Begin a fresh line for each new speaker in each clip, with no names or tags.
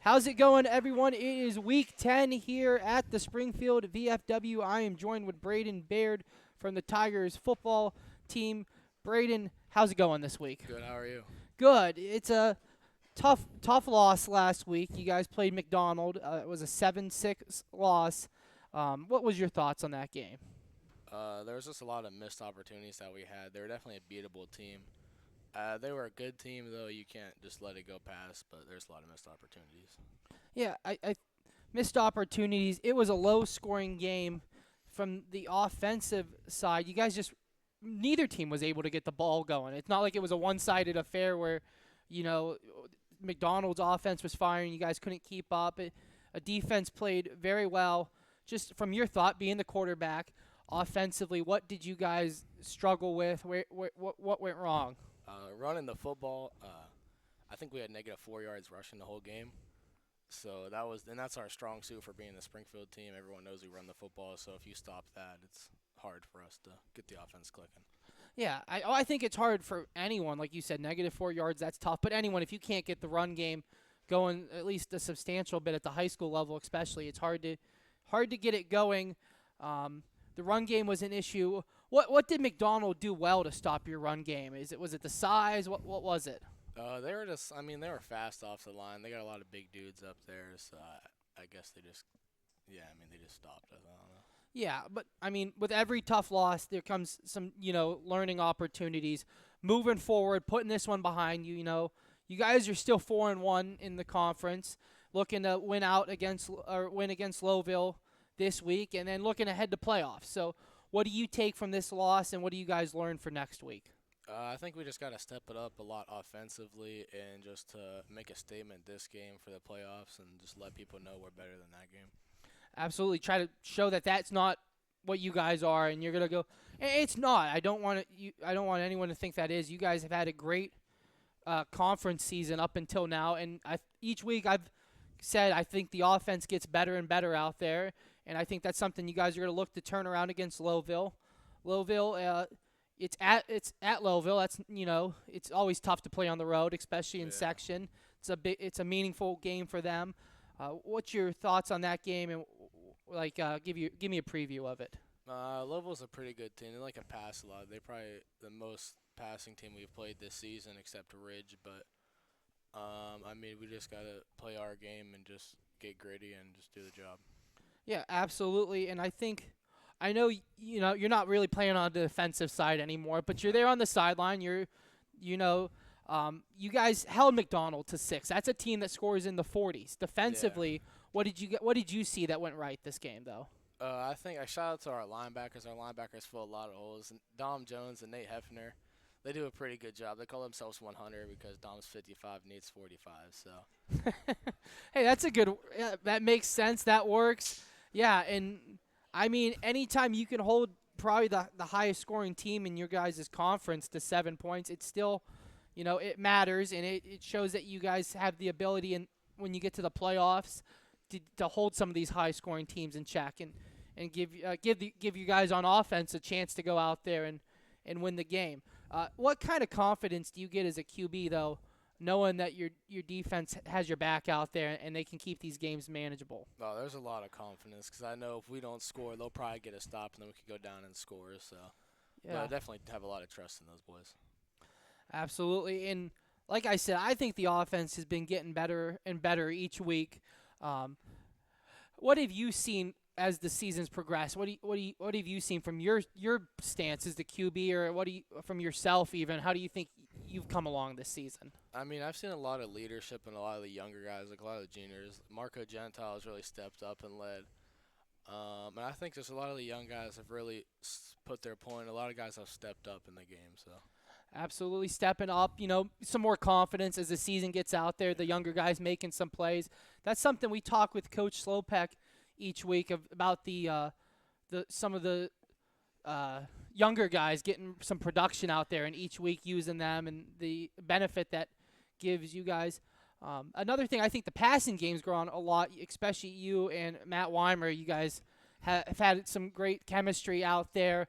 How's it going, everyone? It is week 10 here at the Springfield VFW. I am joined with Brayden Baird from the Tigers football team. Brayden, how's it going this week?
Good. How are you?
Good. It's a tough loss last week. You guys played McDonald. It was a 7-6 loss. What was your thoughts on that game?
There was just a lot of missed opportunities that we had. They were definitely a beatable team. They were a good team, though. You can't just let it go past, but there's a lot of missed opportunities.
Yeah, I missed opportunities. It was a low-scoring game from the offensive side. You guys just neither team was able to get the ball going. It's not like it was a one-sided affair where, McDonald's offense was firing. You guys couldn't keep up. A defense played very well. Just from your thought, being the quarterback, offensively, what did you guys struggle with? What went wrong?
Running the football, I think we had negative 4 yards rushing the whole game. So that's our strong suit for being the Springfield team. Everyone knows we run the football, so if you stop that, it's hard for us to get the offense clicking.
Yeah, I think it's hard for anyone. Like you said, negative 4 yards, that's tough. But anyone, if you can't get the run game going at least a substantial bit at the high school level especially, it's hard to get it going. The run game was an issue. What did McDonald do well to stop your run game? Was it the size? What was it?
They were fast off the line. They got a lot of big dudes up there, so I guess they just stopped us. I don't know.
Yeah, but with every tough loss, there comes some, learning opportunities. Moving forward, putting this one behind you. You guys are still 4-1 in the conference, looking to win against Lowville this week, and then looking ahead to playoffs. So, what do you take from this loss, and what do you guys learn for next week?
I think we just got to step it up a lot offensively and just to make a statement this game for the playoffs and just let people know we're better than that game.
Absolutely. Try to show that that's not what you guys are, and you're going to go, it's not. I don't want anyone to think that is. You guys have had a great conference season up until now, and each week I've said I think the offense gets better and better out there, and I think that's something you guys are going to look to turn around against Lowville. It's at Lowville. That's it's always tough to play on the road, especially in section. It's a meaningful game for them. What's your thoughts on that game, and give me a preview of it?
Lowville's a pretty good team. They like to pass a lot. They're probably the most passing team we've played this season, except Ridge. But we just gotta play our game and just get gritty and just do the job.
Yeah, absolutely. And I know you're not really playing on the defensive side anymore, but you're there on the sideline. You guys held McDonald to 6. That's a team that scores in the 40s. Defensively, what did you see that went right this game though?
I think I shout out to our linebackers. Our linebackers fill a lot of holes. And Dom Jones and Nate Hefner, they do a pretty good job. They call themselves 100 because Dom's 55, Nate's 45. So.
Hey, that's a good. That makes sense. That works. Yeah, and anytime you can hold probably the highest scoring team in your guys' conference to 7 points, it's still, it matters, and it shows that you guys have the ability, and when you get to the playoffs, to hold some of these high scoring teams in check and give you guys on offense a chance to go out there and win the game. What kind of confidence do you get as a QB though, knowing that your defense has your back out there and they can keep these games manageable?
Oh, there's a lot of confidence because I know if we don't score, they'll probably get a stop, and then we can go down and score. So, yeah. But I definitely have a lot of trust in those boys.
Absolutely, and like I said, I think the offense has been getting better and better each week. What have you seen as the season's progressed? What have you seen from your stance as the QB, or from yourself even? How do you think you've come along this season?
I've seen a lot of leadership in a lot of the younger guys, like a lot of the juniors. Marco Gentile has really stepped up and led. And I think just a lot of the young guys have really put their point. A lot of guys have stepped up in the game. So.
Absolutely stepping up, some more confidence as the season gets out there, the younger guys making some plays. That's something we talk with Coach Slopek each week about some of the younger guys getting some production out there, and each week using them and the benefit that gives you guys. Another thing, I think the passing game's grown a lot, especially you and Matt Weimer. You guys have had some great chemistry out there.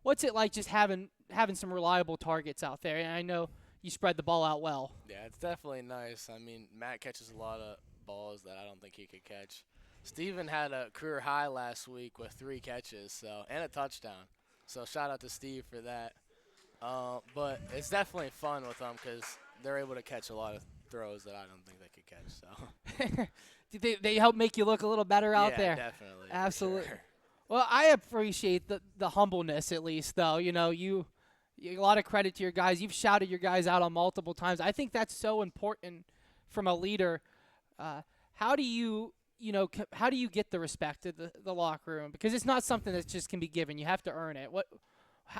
What's it like just having some reliable targets out there? And I know you spread the ball out well.
Yeah, it's definitely nice. Matt catches a lot of balls that I don't think he could catch. Steven had a career high last week with 3 catches, and a touchdown. So shout out to Steve for that. But it's definitely fun with them because they're able to catch a lot of throws that I don't think they could catch. So
they help make you look a little better out there.
Yeah, definitely.
Absolutely.
Sure.
Well, I appreciate the humbleness at least, though. You know, you a lot of credit to your guys. You've shouted your guys out on multiple times. I think that's so important from a leader. How do you how do you get the respect of the locker room? Because it's not something that just can be given. You have to earn it.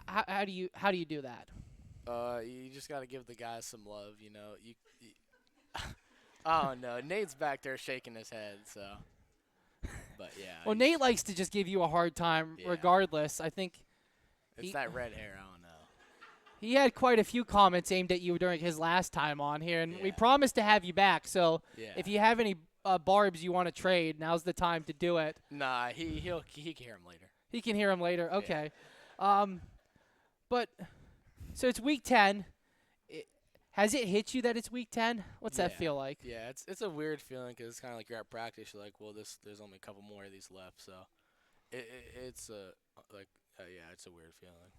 How do you do that?
You just got to give the guys some love, you know. I don't know. Nate's back there shaking his head, so. But yeah.
Well, Nate likes to just give you a hard time, regardless. I think
it's that red hair. I don't know.
He had quite a few comments aimed at you during his last time on here, and we promised to have you back. So if you have any barbs you want to trade, now's the time to do it.
Nah, he can hear him later.
He can hear him later. Okay. But so it's week 10. Has it hit you that it's week 10? What's that feel like?
Yeah, it's a weird feeling because it's kind of like you're at practice. You're like, well, there's only a couple more of these left, so it's a weird feeling.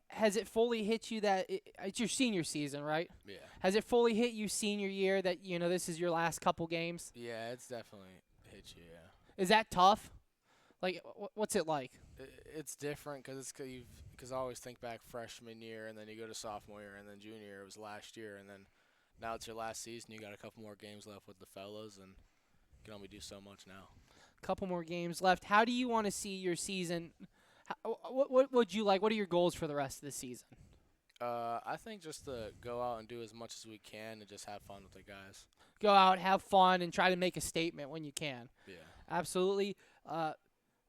Has it fully hit you that it's your senior season, right?
Yeah.
Has it fully hit you senior year that this is your last couple games?
Yeah, it's definitely hit you. Yeah.
Is that tough? Like, what's it like?
It's different because I always think back freshman year, and then you go to sophomore year, and then junior year. It was last year, and then now it's your last season. You got a couple more games left with the fellas, and you can only do so much now.
Couple more games left. How do you want to see your season? What would you like? What are your goals for the rest of the season?
I think just to go out and do as much as we can and just have fun with the guys.
Go out, have fun, and try to make a statement when you can.
Yeah.
Absolutely.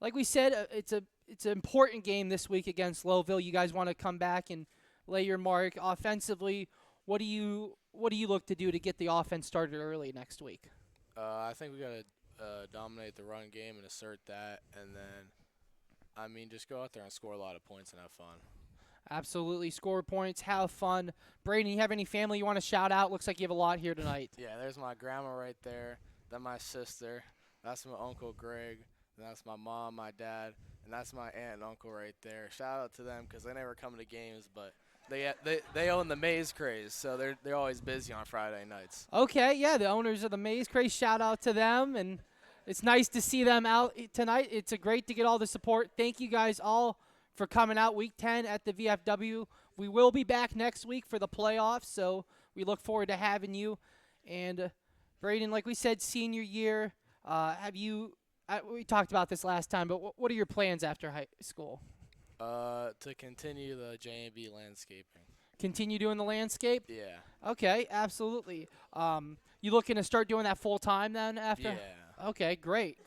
Like we said, it's an important game this week against Lowville. You guys want to come back and lay your mark offensively. What do you look to do to get the offense started early next week?
I think we got to dominate the run game and assert that, and then, just go out there and score a lot of points and have fun.
Absolutely. Score points, have fun. Brayden, you have any family you want to shout out? Looks like you have a lot here tonight.
Yeah, there's my grandma right there. Then my sister. That's my Uncle Greg. And that's my mom, my dad. And that's my aunt and uncle right there. Shout out to them because they never come to games, but they own the Maze Craze, so they're always busy on Friday nights.
Okay, yeah, the owners of the Maze Craze, shout out to them, and it's nice to see them out tonight. It's great to get all the support. Thank you guys all for coming out week 10 at the VFW. We will be back next week for the playoffs, so we look forward to having you. And Brayden, like we said, senior year, we talked about this last time, but what are your plans after high school?
To continue the J&B landscaping.
Continue doing the landscape?
Yeah.
Okay, absolutely. You looking to start doing that full time then after?
Yeah.
Okay, great.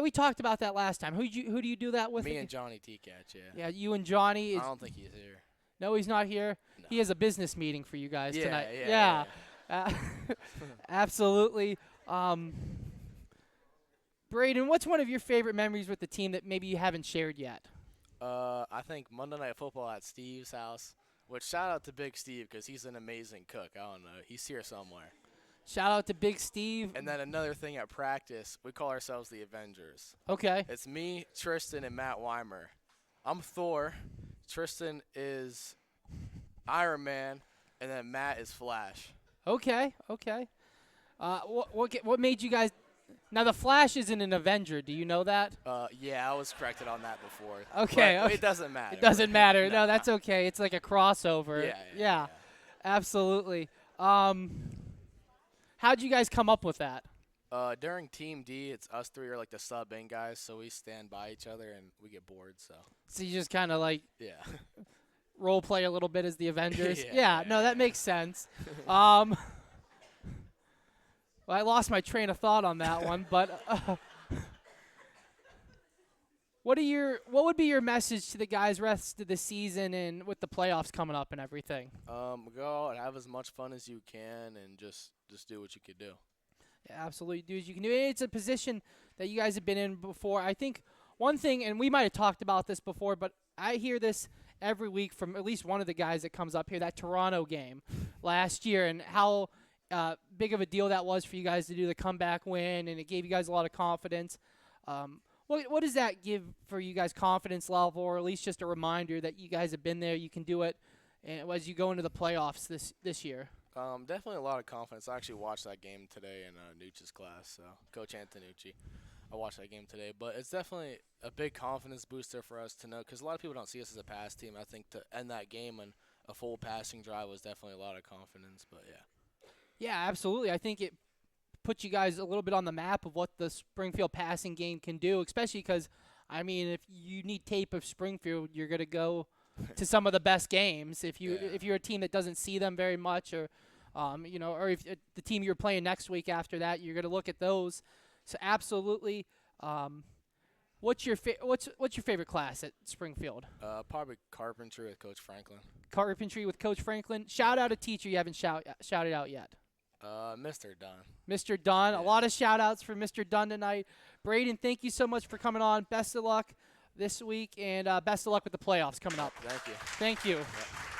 We talked about that last time. Who do you do that with?
Me and Johnny T-Catch, yeah.
Yeah, you and Johnny.
I don't think he's here.
No, he's not here.
No.
He has a business meeting for you guys tonight.
Yeah.
Absolutely. Brayden, what's one of your favorite memories with the team that maybe you haven't shared yet?
I think Monday Night Football at Steve's house. Which shout out to Big Steve because he's an amazing cook. I don't know. He's here somewhere.
Shout out to Big Steve.
And then another thing at practice, we call ourselves the Avengers.
Okay.
It's me, Tristan, and Matt Weimer. I'm Thor. Tristan is Iron Man, and then Matt is Flash.
Okay. What made you guys? Now the Flash isn't an Avenger. Do you know that?
Yeah, I was corrected on that before.
Okay.
But it doesn't matter.
It doesn't matter. No, that's okay. It's like a crossover.
Yeah.
Absolutely. How'd you guys come up with that?
During Team D, it's us three are like the sub-in guys, so we stand by each other and we get bored. So
you just kind of like
yeah,
role play a little bit as the Avengers.
Yeah.
No, that makes sense. Well, I lost my train of thought on that one, but what would be your message to the guys rest of the season and with the playoffs coming up and everything?
Go out and have as much fun as you can and just do what you could do.
Yeah, absolutely, do as you can do. It's a position that you guys have been in before. I think one thing, and we might have talked about this before, but I hear this every week from at least one of the guys that comes up here, that Toronto game last year, and how big of a deal that was for you guys to do the comeback win, and it gave you guys a lot of confidence. What does that give for you guys confidence level, or at least just a reminder that you guys have been there, you can do it, and as you go into the playoffs this year?
Definitely a lot of confidence. I actually watched that game today in Nucci's class, so Coach Antonucci. I watched that game today, but it's definitely a big confidence booster for us to know, because a lot of people don't see us as a pass team. I think to end that game and a full passing drive was definitely a lot of confidence, but yeah.
Yeah, absolutely. I think it puts you guys a little bit on the map of what the Springfield passing game can do, especially because, I mean, if you need tape of Springfield, you're going to go to some of the best games. If you're a team that doesn't see them very much, or or if the team you're playing next week after that, you're going to look at those. So absolutely. What's your favorite class at Springfield?
Probably carpentry with Coach Franklin.
Carpentry with Coach Franklin. Shout out a teacher you haven't shouted out yet.
Mr. Dunn.
Mr. Dunn.
Yeah.
A lot of shout outs for Mr. Dunn tonight. Brayden, thank you so much for coming on. Best of luck this week, and best of luck with the playoffs coming up.
Thank you.
Thank you.
Yeah.